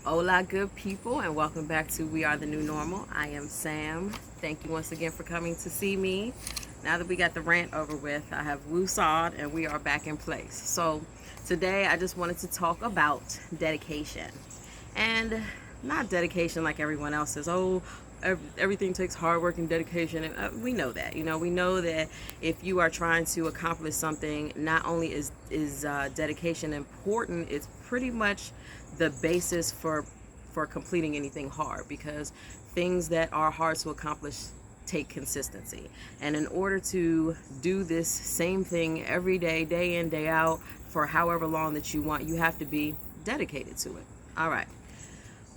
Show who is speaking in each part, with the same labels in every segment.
Speaker 1: Hola, good people, and welcome back to We Are the New Normal. I am Sam. Thank you once again for coming to see me. Now that we got the rant over with, I have woosawed and we are back in place. So today I just wanted to talk about dedication. And not dedication like everyone else says, oh, everything takes hard work and dedication. And we know that. We know that if you are trying to accomplish something, not only is dedication important, it's pretty much the basis for completing anything hard, because things that are hard to accomplish take consistency. And in order to do this same thing every day, day in, day out, for however long that you want, you have to be dedicated to it. All right.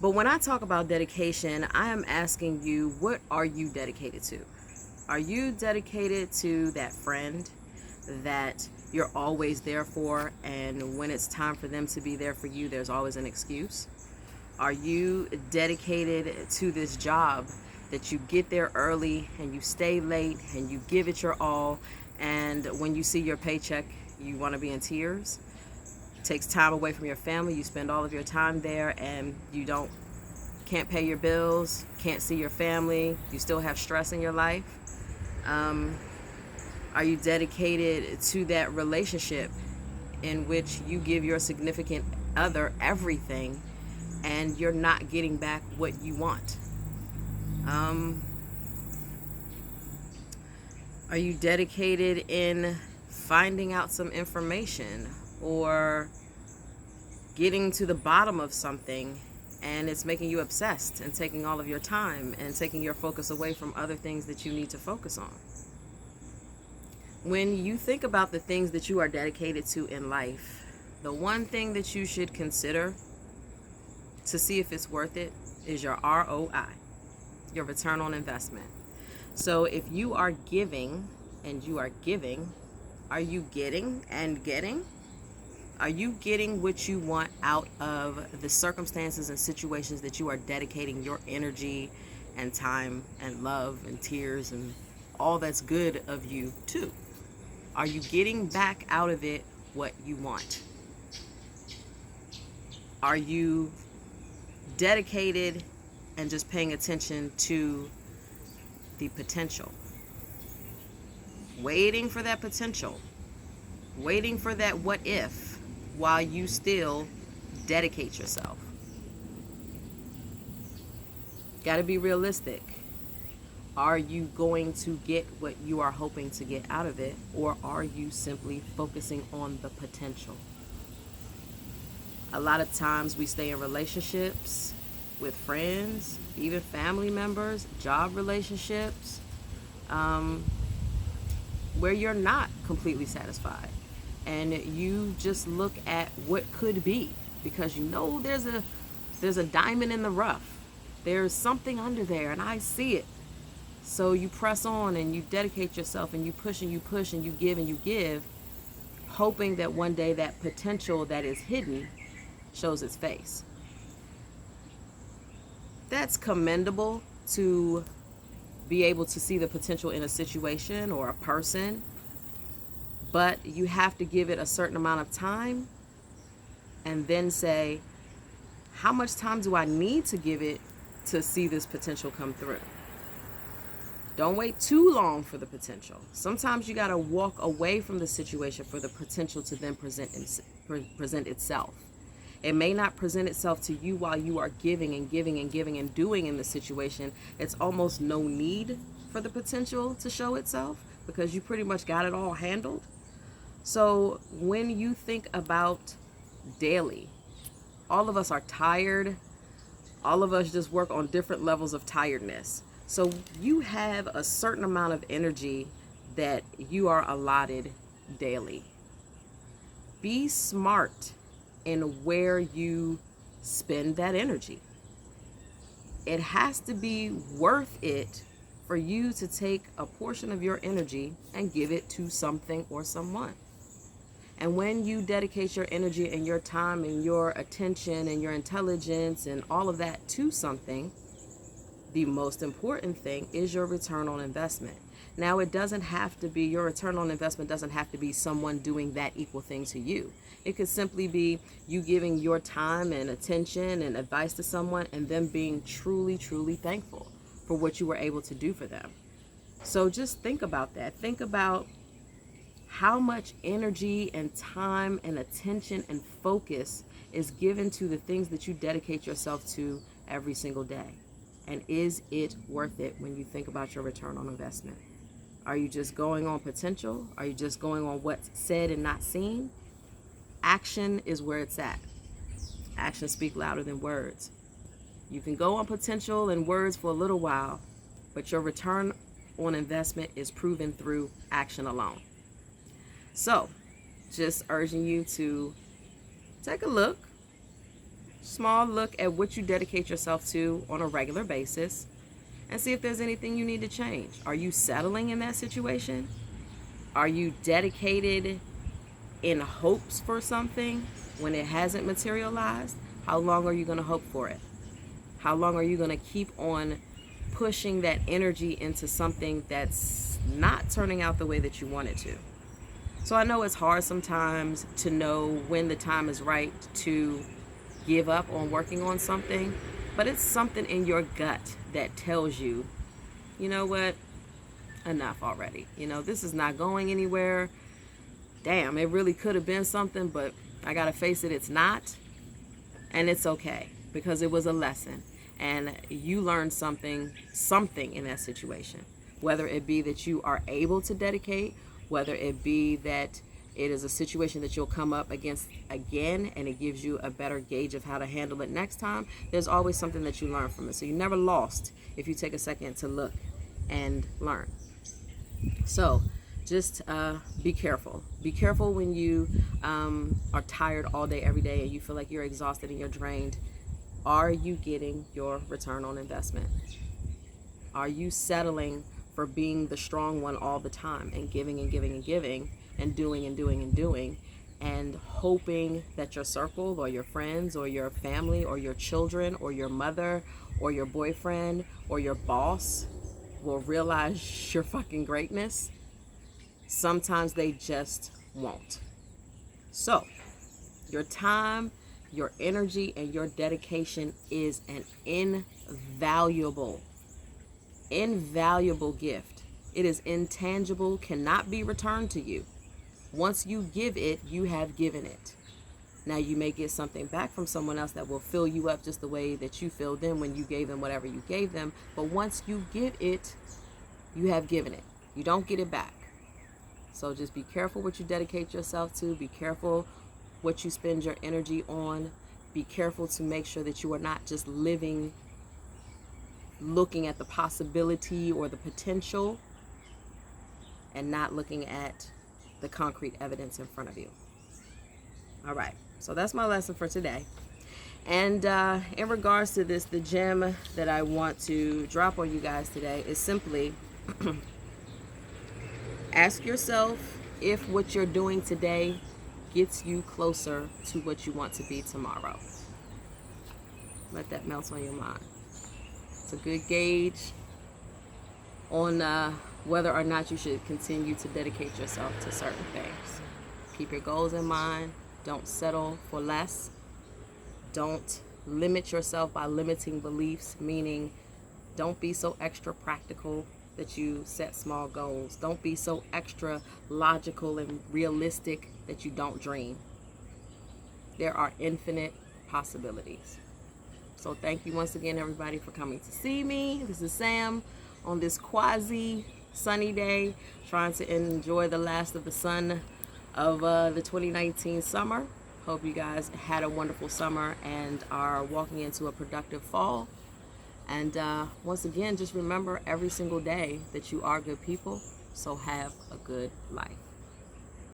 Speaker 1: But when I talk about dedication, I am asking you, what are you dedicated to? Are you dedicated to that friend that you're always there for, and when it's time for them to be there for you, there's always an excuse? Are you dedicated to this job that you get there early and you stay late and you give it your all, and when you see your paycheck, you want to be in tears? It takes time away from your family. You spend all of your time there and you can't pay your bills, can't see your family, you still have stress in your life. Are you dedicated to that relationship in which you give your significant other everything and you're not getting back what you want? Are you dedicated in finding out some information or getting to the bottom of something, and it's making you obsessed and taking all of your time and taking your focus away from other things that you need to focus on? When you think about the things that you are dedicated to in life, the one thing that you should consider to see if it's worth it is your ROI, your return on investment. So if you are giving and you are giving, are you getting and getting? Are you getting what you want out of the circumstances and situations that you are dedicating your energy and time and love and tears and all that's good of you to? Are you getting back out of it what you want? Are you dedicated and just paying attention to the potential? Waiting for that potential. Waiting for that what if while you still dedicate yourself. Got to be realistic. Are you going to get what you are hoping to get out of it, or are you simply focusing on the potential? A lot of times we stay in relationships with friends, even family members, job relationships, where you're not completely satisfied. And you just look at what could be, because you know there's a diamond in the rough. There's something under there, and I see it. So you press on and you dedicate yourself and you push and you push and you give, hoping that one day that potential that is hidden shows its face. That's commendable, to be able to see the potential in a situation or a person, but you have to give it a certain amount of time and then say, how much time do I need to give it to see this potential come through? Don't wait too long for the potential. Sometimes you got to walk away from the situation for the potential to then present itself. It may not present itself to you while you are giving and giving and giving and doing in the situation. It's almost no need for the potential to show itself, because you pretty much got it all handled. So when you think about daily, all of us are tired. All of us just work on different levels of tiredness. So you have a certain amount of energy that you are allotted daily. Be smart in where you spend that energy. It has to be worth it for you to take a portion of your energy and give it to something or someone. And when you dedicate your energy and your time and your attention and your intelligence and all of that to something, the most important thing is your return on investment. Now, it doesn't have to be, your return on investment doesn't have to be someone doing that equal thing to you. It could simply be you giving your time and attention and advice to someone and them being truly, truly thankful for what you were able to do for them. So just think about that. Think about how much energy and time and attention and focus is given to the things that you dedicate yourself to every single day. And is it worth it when you think about your return on investment? Are you just going on potential? Are you just going on what's said and not seen? Action is where it's at. Actions speak louder than words. You can go on potential and words for a little while, but your return on investment is proven through action alone. So, just urging you to take a look, small look at what you dedicate yourself to on a regular basis and see if there's anything you need to change. Are you settling in that situation? Are you dedicated in hopes for something when it hasn't materialized? How long are you going to hope for it? How long are you going to keep on pushing that energy into something that's not turning out the way that you want it to? So I know it's hard sometimes to know when the time is right to give up on working on something, but it's something in your gut that tells you, you know what, enough already. You know, this is not going anywhere. Damn, it really could have been something, but I gotta face it, it's not. And it's okay, because it was a lesson and you learned something in that situation, whether it be that you are able to dedicate, whether it be that it is a situation that you'll come up against again and it gives you a better gauge of how to handle it next time. There's always something that you learn from it. So you never lost if you take a second to look and learn. So just be careful. Be careful when you are tired all day, every day, and you feel like you're exhausted and you're drained. Are you getting your return on investment? Are you settling for being the strong one all the time and giving and giving and giving and doing and doing and doing and hoping that your circle or your friends or your family or your children or your mother or your boyfriend or your boss will realize your fucking greatness? Sometimes they just won't. So your time, your energy, and your dedication is an invaluable gift. It is intangible, cannot be returned to you. Once you give it, you have given it. Now you may get something back from someone else that will fill you up just the way that you filled them when you gave them whatever you gave them. But once you give it, you have given it. You don't get it back. So just be careful what you dedicate yourself to. Be careful what you spend your energy on. Be careful to make sure that you are not just living looking at the possibility or the potential and not looking at the concrete evidence in front of you. All right, so that's my lesson for today. And in regards to this, the gem that I want to drop on you guys today is simply ask yourself if what you're doing today gets you closer to what you want to be tomorrow. Let that melt on your mind. It's a good gauge on whether or not you should continue to dedicate yourself to certain things. Keep your goals in mind. Don't settle for less. Don't limit yourself by limiting beliefs, meaning don't be so extra practical that you set small goals. Don't be so extra logical and realistic that you don't dream. There are infinite possibilities. So thank you once again, everybody, for coming to see me. This is Sam on this quasi sunny day, trying to enjoy the last of the sun of the 2019 summer. Hope you guys had a wonderful summer and are walking into a productive fall. And once again, just remember every single day that you are good people, so have a good life.